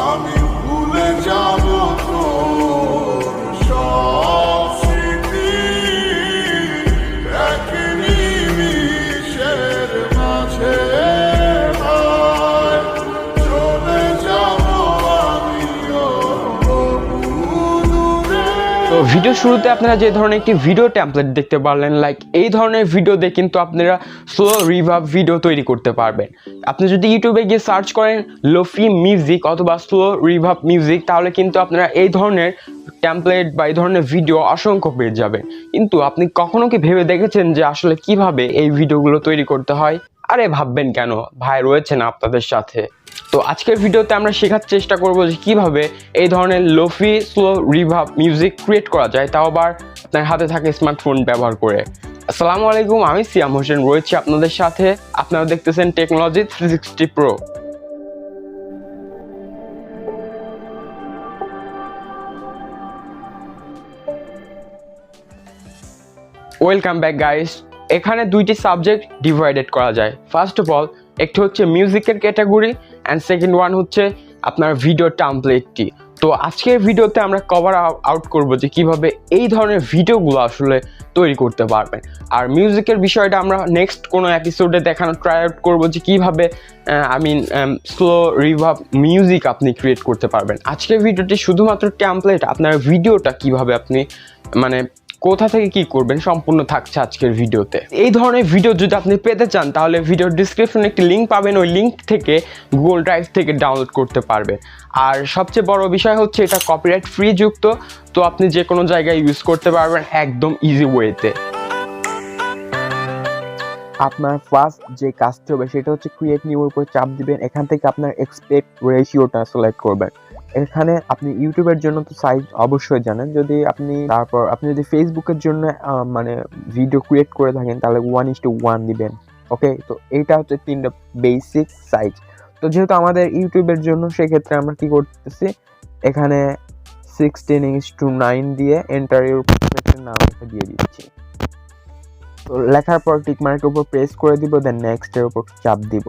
আমি ভুলে যাব তোর সব স্মৃতি এক নিমিষের মাঝে চলে যাব আমিও দূরে। তো ভিডিও শুরুতে আপনারা যে ধরনের একটি ভিডিও টেমপ্লেট দেখতে পারলেন, লাইক এই ধরনের ভিডিও দিয়ে কিন্তু আপনারা স্লো রিভার্ব ভিডিও তৈরি করতে পারবেন। আপনি যদি ইউটিউবে গিয়ে সার্চ করেন লোফি মিউজিক অথবা স্লো রিভার্ব মিউজিক, তাহলে কিন্তু আপনারা এই ধরনের টেমপ্লেট বা এই ধরনের ভিডিও অসংখ্য পেয়ে যাবেন। কিন্তু আপনি কখনো কি ভেবে দেখেছেন যে আসলে কিভাবে এই ভিডিওগুলো তৈরি করতে হয়? আরে ভাববেন কেন, ভাই রয়েছেন আপনাদের সাথে। তো আজকের ভিডিওতে আমরা শেখার চেষ্টা করব যে কিভাবে এই ধরনের lo-fi slow reverb music create করা যায়, তাও আবার আপনার হাতে থাকে স্মার্টফোন ব্যবহার করে। আসসালামু আলাইকুম, আমি সিয়াম হোসেন রয়েছি আপনাদের সাথে। আপনারা দেখতেছেন technology 360 pro. Welcome back guys. এখানে দুইটি সাবজেক্ট ডিভাইডেড করা যায়। ফার্স্ট অফ অল একটি হচ্ছে মিউজিকের ক্যাটাগরি অ্যান্ড সেকেন্ড ওয়ান হচ্ছে আপনার ভিডিও টেমপ্লেটটি। তো আজকের ভিডিওতে আমরা কভার আউট করব যে কিভাবে এই ধরনের ভিডিওগুলো আসলে তৈরি করতে পারবেন। আর মিউজিকের বিষয়টা আমরা নেক্সট কোনো এপিসোডে দেখানোর ট্রাই আউট করবো যে কীভাবে স্লো রিভার্ব মিউজিক আপনি ক্রিয়েট করতে পারবেন। আজকের ভিডিওটি শুধুমাত্র টেমপ্লেট, আপনার ভিডিওটা কিভাবে আপনি মানে কোথা থেকে কি করবেন সম্পূর্ণ থাকছে আজকের ভিডিওতে। এই ধরনের ভিডিও যদি আপনি পেতে চান তাহলে ভিডিওর ডিসক্রিপশনে একটি লিঙ্ক পাবেন, ওই লিঙ্ক থেকে গুগল ড্রাইভ থেকে ডাউনলোড করতে পারবেন। আর সবচেয়ে বড় বিষয় হচ্ছে এটা কপিরাইট ফ্রি যুক্ত, তো আপনি যে কোনো জায়গায় ইউজ করতে পারবেন একদম ইজি ওয়েতে। আপনার ফার্স্ট যে কাজটি হবে সেটা হচ্ছে ক্রিয়েট নিউর উপর চাপ দিবেন। এখান থেকে আপনার এক্সপেক্ট রেশিওটা সিলেক্ট করবেন। এখানে আপনি ইউটিউবের জন্য তো সাইজ অবশ্যই জানেন, যদি আপনি যদি ফেসবুকের জন্য মানে ভিডিও ক্রিয়েট করে থাকেন তাহলে 1:1 দিবেন। ওকে, তো এইটা হচ্ছে তিনটা বেসিক সাইজ। তো যেহেতু আমাদের ইউটিউবের জন্য সেক্ষেত্রে আমরা কি করতেছি, এখানে 16:9 দিয়ে এন্টারের উপর নামটা দিয়ে দিচ্ছি। তো লেখার পর টিক মার্কের উপর প্রেস করে দিব, দেন নেক্সটের উপর চাপ দিব।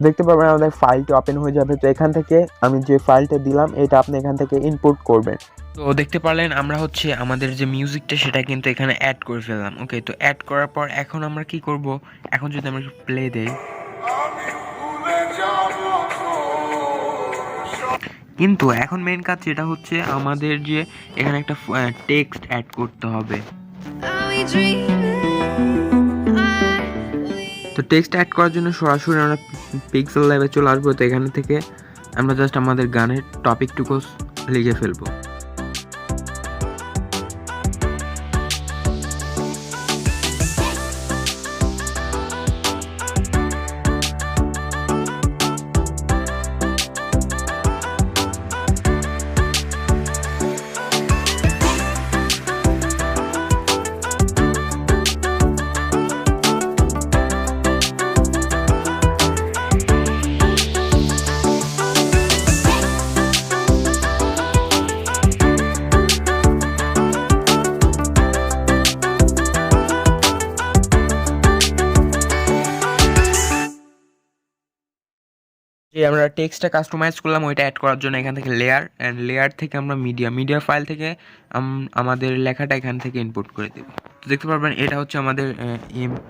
দেখতে পাবেন আমাদের ফাইলটা ওপেন হয়ে যাবে। তো এখান থেকে আমি যে ফাইলটা দিলাম এটা আপনি এখান থেকে ইনপুট করবেন। তো দেখতে পারলেন আমরা হচ্ছে আমাদের যে মিউজিকটা সেটা কিন্তু এখানে অ্যাড করে ফেললাম। ওকে, তো অ্যাড করার পর এখন আমরা কি করব, এখন যদি আমরা প্লে দেই, কিন্তু এখন মেইন কাজ যেটা হচ্ছে আমাদের যে এখানে একটা টেক্সট অ্যাড করতে হবে। তো টেক্সট অ্যাড করার জন্য সরাসরি আমরা পিক্সেল ল্যাবে চলে আসবো। তো এখানে থেকে আমরা জাস্ট আমাদের গানের টপিকটুকু লিখে ফেলবো। যে আমরা টেক্সটটা কাস্টমাইজ করলাম ওইটা অ্যাড করার জন্য এখান থেকে লেয়ার থেকে আমরা মিডিয়া ফাইল থেকে আমাদের লেখাটা এখান থেকে ইনপুট করে দেব। তো দেখতে পারবেন এটা হচ্ছে আমাদের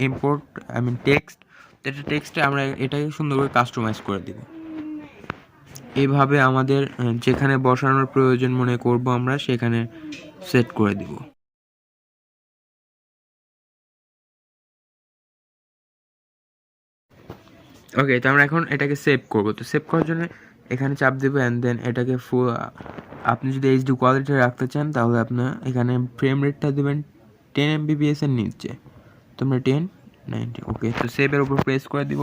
ইম্পোর্ট টেক্সট। তো এটা টেক্সটে আমরা এটাকে সুন্দর করে কাস্টমাইজ করে দেব। এইভাবে আমাদের যেখানে বসানোর প্রয়োজন মনে করব আমরা সেখানে সেট করে দেব। ওকে, তো আমরা এখন এটাকে সেভ করব। তো সেভ করার জন্য এখানে চাপ দেবো অ্যান্ড দেন এটাকে আপনি যদি এইচডি কোয়ালিটি রাখতে চান তাহলে আপনার এখানে ফ্রেম রেটটা দেবেন 10 MBPS এর নিচে। তো আমরা 1090। ওকে, তো সেভের উপর প্রেস করে দিব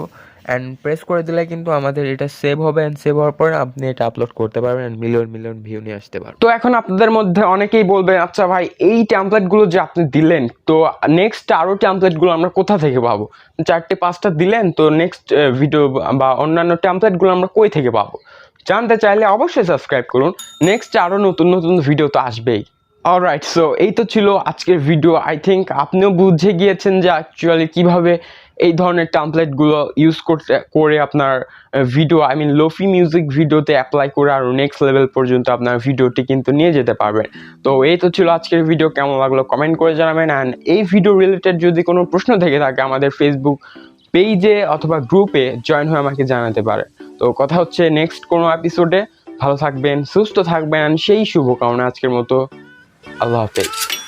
অ্যান্ড প্রেস করে দিলে কিন্তু আমাদের এটা সেভ হবে অ্যান্ড সেভ হওয়ার পর আপনি এটা আপলোড করতে পারবেন অ্যান্ড মিলিয়ন ভিউ নিয়ে আসতে পারবেন। তো এখন আপনাদের মধ্যে অনেকেই বলবেন আচ্ছা ভাই এই টেমপ্লেটগুলো যে আপনি দিলেন, তো নেক্সট আরও টেমপ্লেটগুলো আমরা কোথা থেকে পাবো? 4-5টা দিলেন, তো নেক্সট ভিডিও বা অন্যান্য টেমপ্লেটগুলো আমরা কই থেকে পাবো? জানতে চাইলে অবশ্যই সাবস্ক্রাইব করুন, নেক্সট আরও নতুন ভিডিও তো আসবেই। অলরাইট, সো এই তো ছিল আজকের ভিডিও। আই থিঙ্ক আপনিও বুঝে গিয়েছেন যে অ্যাকচুয়ালি কীভাবে এই ধরনের টেমপ্লেটগুলো ইউজ করে আপনার ভিডিও লোফি মিউজিক ভিডিওতে অ্যাপ্লাই করে আরও নেক্সট লেভেল পর্যন্ত আপনার ভিডিওটি কিন্তু নিয়ে যেতে পারবেন। তো এই তো ছিল আজকের ভিডিও, কেমন লাগলো কমেন্ট করে জানাবেন। অ্যান্ড এই ভিডিও রিলেটেড যদি কোনো প্রশ্ন থেকে থাকে আমাদের ফেসবুক পেজে অথবা গ্রুপে জয়েন হয়ে আমাকে জানাতে পারে। তো কথা হচ্ছে নেক্সট কোনো এপিসোডে। ভালো থাকবেন, সুস্থ থাকবেন, সেই শুভকামনা আজকের মতো। আল্লাহ হাফেজ।